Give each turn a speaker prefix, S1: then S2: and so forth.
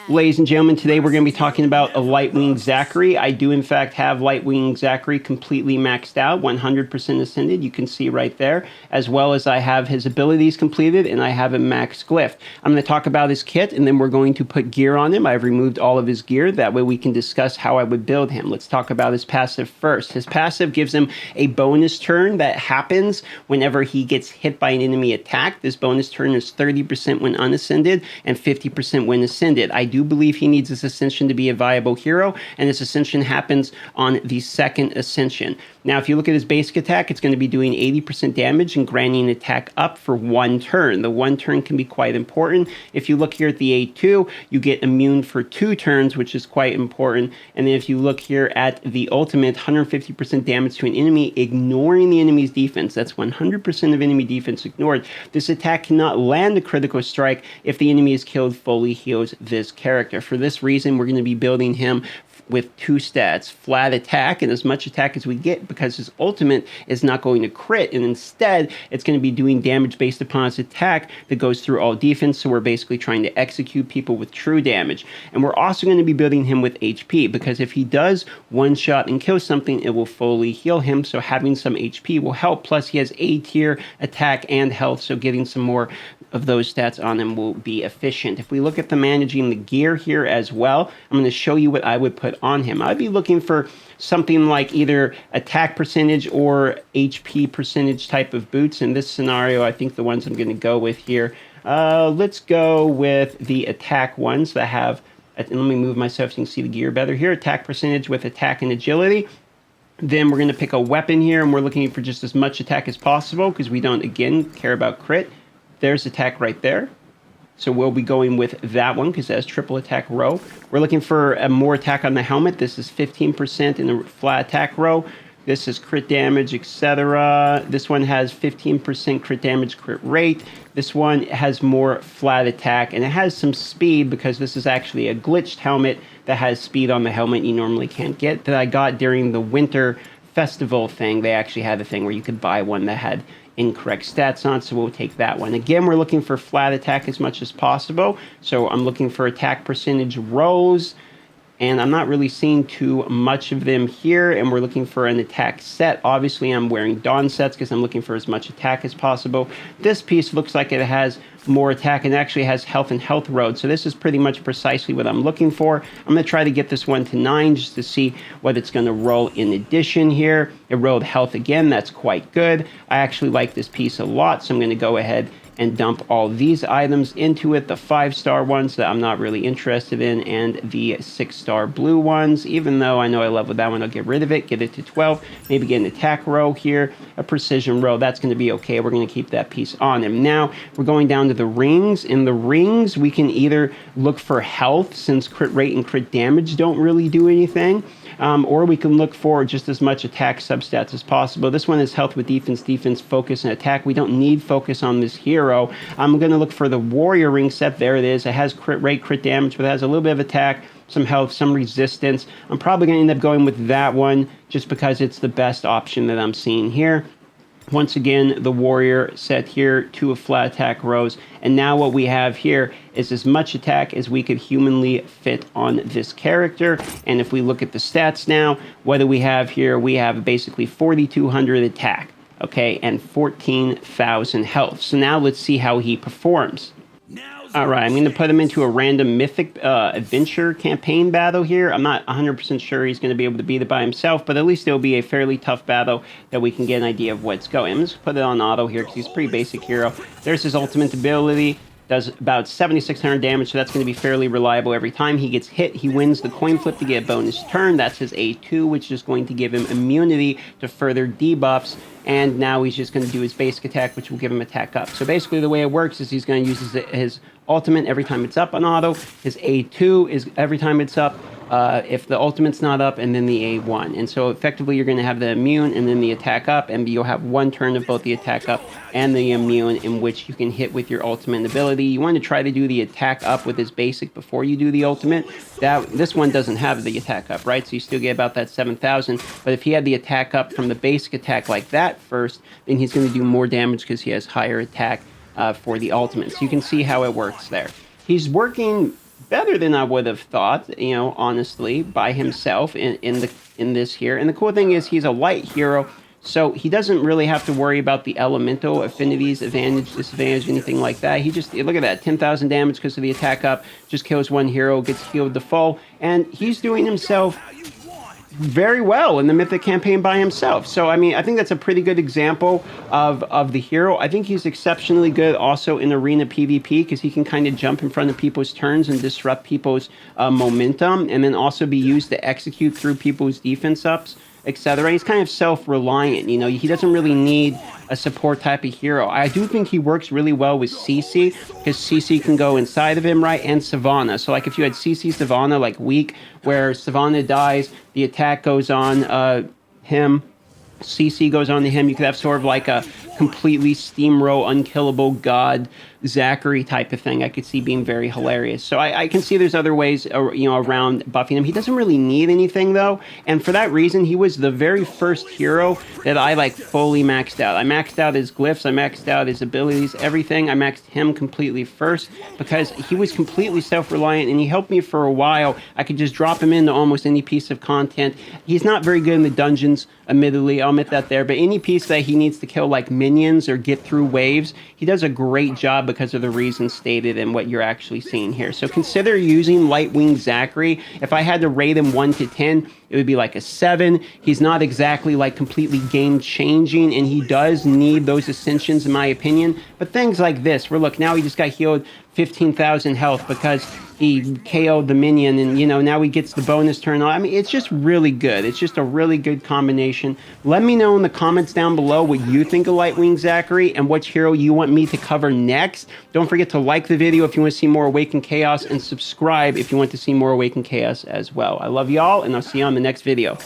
S1: Ladies and gentlemen, today we're going to be talking about a Lightwing Zachary. I do in fact have Lightwing Zachary completely maxed out, 100% ascended, you can see right there, as well as I have his abilities completed and I have him max glyphed. I'm going to talk about his kit and then we're going to put gear on him. I've removed all of his gear, that way we can discuss how I would build him. Let's talk about his passive first. His passive gives him a bonus turn that happens whenever he gets hit by an enemy attack. This bonus turn is 30% when unascended and 50% when ascended. I do believe he needs this ascension to be a viable hero, and this ascension happens on the second ascension. Now, if you look at his basic attack, it's going to be doing 80% damage and granting an attack up for one turn. The one turn can be quite important. If you look here at the A2, you get immune for 2 turns, which is quite important. And then if you look here at the ultimate, 150% damage to an enemy, ignoring the enemy's defense. That's 100% of enemy defense ignored. This attack cannot land a critical strike if the enemy is killed, fully heals this character. For this reason, we're going to be building him with 2 stats, flat attack and as much attack as we get, because his ultimate is not going to crit, and instead it's going to be doing damage based upon his attack that goes through all defense. So we're basically trying to execute people with true damage. And we're also going to be building him with HP, because if he does one shot and kill something, it will fully heal him. So having some HP will help. Plus he has A tier attack and health, so getting some more of those stats on him will be efficient. If we look at the managing the gear here as well, I'm going to show you what I would put on him. I'd be looking for something like either attack percentage or HP percentage type of boots. In this scenario, I think the ones I'm going to go with here, let's go with the attack ones that have, let me move myself so you can see the gear better here, attack percentage with attack and agility. Then we're going to pick a weapon here, and we're looking for just as much attack as possible because we don't, again, care about crit. There's attack right there. So we'll be going with that one because it has triple attack row. We're looking for more attack on the helmet. This is 15% in the flat attack row. This is crit damage, etc. This one has 15% crit damage, crit rate. This one has more flat attack, and it has some speed because this is actually a glitched helmet that has speed on the helmet you normally can't get, that I got during the winter festival thing. They actually had a thing where you could buy one that had incorrect stats on, so we'll take that one. Again, we're looking for flat attack as much as possible, so I'm looking for attack percentage rows, and I'm not really seeing too much of them here, and we're looking for an attack set. Obviously, I'm wearing Dawn sets because I'm looking for as much attack as possible. This piece looks like it has more attack and actually has health and health road, so this is pretty much precisely what I'm looking for. I'm going to try to get this one to 9 just to see what it's going to roll in addition here. It rolled health again, that's quite good. I actually like this piece a lot, so I'm going to go ahead and dump all these items into it, the 5-star ones that I'm not really interested in, and the 6-star blue ones. Even though I know I love with that one, I'll get rid of it, get it to 12, maybe get an attack row here, a precision row, that's going to be okay. We're going to keep that piece on him. Now, we're going down to the rings. In the rings, we can either look for health, since crit rate and crit damage don't really do anything, or we can look for just as much attack substats as possible. This one is health with defense, defense, focus, and attack. We don't need focus on this hero. I'm going to look for the warrior ring set. There it is. It has crit rate, crit damage, but it has a little bit of attack, some health, some resistance. I'm probably going to end up going with that one just because it's the best option that I'm seeing here. Once again, the warrior set here, 2 of flat attack rows. And now what we have here is as much attack as we could humanly fit on this character. And if we look at the stats now, what do we have here? We have basically 4,200 attack, okay, and 14,000 health. So now let's see how he performs. All right, I'm going to put him into a random mythic adventure campaign battle here. I'm not 100% sure he's going to be able to beat it by himself, but at least it'll be a fairly tough battle that we can get an idea of what's going. I'm just put it on auto here because he's a pretty basic hero. There's his ultimate ability. Does about 7,600 damage, so that's going to be fairly reliable every time he gets hit. He wins the coin flip to get a bonus turn. That's his A2, which is going to give him immunity to further debuffs. And now he's just going to do his basic attack, which will give him attack up. So basically the way it works is he's going to use his ultimate every time it's up on auto. His A2 is every time it's up. If the ultimate's not up, and then the A1. And so effectively you're going to have the immune and then the attack up, and you'll have one turn of both the attack up and the immune in which you can hit with your ultimate ability. You want to try to do the attack up with his basic before you do the ultimate. This one doesn't have the attack up, right? So you still get about that 7,000. But if he had the attack up from the basic attack like that first, then he's going to do more damage because he has higher attack for the ultimate. So you can see how it works there. He's working better than I would have thought, you know, honestly, by himself in this here. And the cool thing is he's a light hero, so he doesn't really have to worry about the elemental affinities, advantage, disadvantage, anything like that. He just, look at that, 10,000 damage because of the attack up, just kills one hero, gets healed the full, and he's doing himself very well in the Mythic campaign by himself. So, I mean, I think that's a pretty good example of the hero. I think he's exceptionally good also in arena PvP because he can kind of jump in front of people's turns and disrupt people's momentum, and then also be used to execute through people's defense ups, etc. He's kind of self-reliant, you know. He doesn't really need a support type of hero. I do think he works really well with CC because CC can go inside of him, right? And Savannah. So like if you had CC Savannah like weak, where Savannah dies, the attack goes on him, CC goes on to him, you could have sort of like a completely steamroll, unkillable god Zachary type of thing. I could see being very hilarious. So I can see there's other ways, you know, around buffing him. He doesn't really need anything though, and for that reason, he was the very first hero that I like fully maxed out. I maxed out his glyphs, I maxed out his abilities, everything. I maxed him completely first because he was completely self-reliant and he helped me for a while. I could just drop him into almost any piece of content. He's not very good in the dungeons, admittedly, I'll admit that there, but any piece that he needs to kill like minions or get through waves, he does a great job because of the reasons stated and what you're actually seeing here. So consider using Lightwing Zachary. If I had to rate him 1 to 10, it would be like a 7. He's not exactly like completely game changing, and he does need those ascensions in my opinion. But things like this, where look, now he just got healed 15,000 health because he KO'd the minion, and you know, now he gets the bonus turn on. I mean, it's just really good. It's just a really good combination. Let me know in the comments down below what you think of Lightwing Zachary and which hero you want me to cover next. Don't forget to like the video if you want to see more Awaken Chaos, and subscribe if you want to see more Awaken Chaos as well. I love y'all, and I'll see you on the next video.